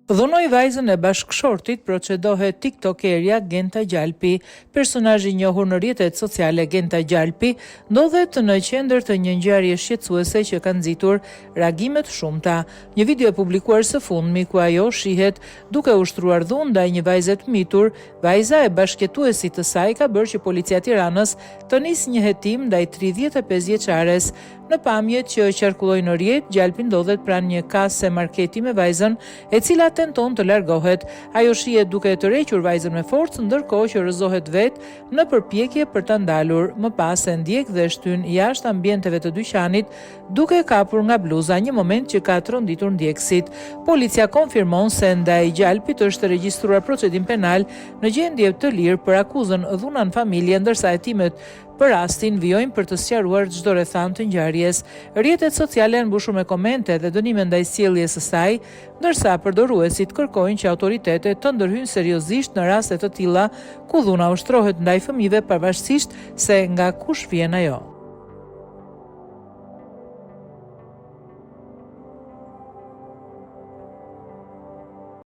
Dhunoi vajzën e bashkëshortit, procedohet tiktokerja Genta Gjalpi. Personazhi i njohur në rrjetet sociale Genta Gjalpi ndodhet në qendër të një ngjarje shqetësuese që ka nxitur reagime të shumta. Një video e publikuar së fundmi ku ajo shihet duke ushtruar dhunë ndaj një vajze të mitur, vajza e bashkëjetuesit të saj ka bërë që policia e Tiranës të nisë një hetim ndaj 35 vjeçares. Në pamjet që qarkulloi në rrjet, Gjalpi ndodhet pranë një kase marketi me vajzën, e cila tenton të largohet. Ajo shihet duke e tërhequr vajzën me forcë, ndërkohë që rrëzohet vetë në përpjekje për ta ndalur. Më pas e ndjek dhe shtyn jashtë ambienteve të dyqanit, duke kapur nga bluza, një moment që ka tronditur ndjekësit. Policia konfirmon se ndaj Gjalpit është regjistruar procedim penal në gjendje të lirë për akuzën dhuna në familje, ndërsa hetimet për rastin vijojnë për të sqaruar çdo rrethant të ngjarjes. Rrjetet sociale janë mbushur me komente dhe dënime ndaj sjelljes së saj, ndërsa përdoruesit kërkojnë që autoritetet të ndërhyjnë seriozisht në raste të tilla ku dhuna ushtrohet ndaj fëmijëve, pavarësisht se nga kush vjen ajo.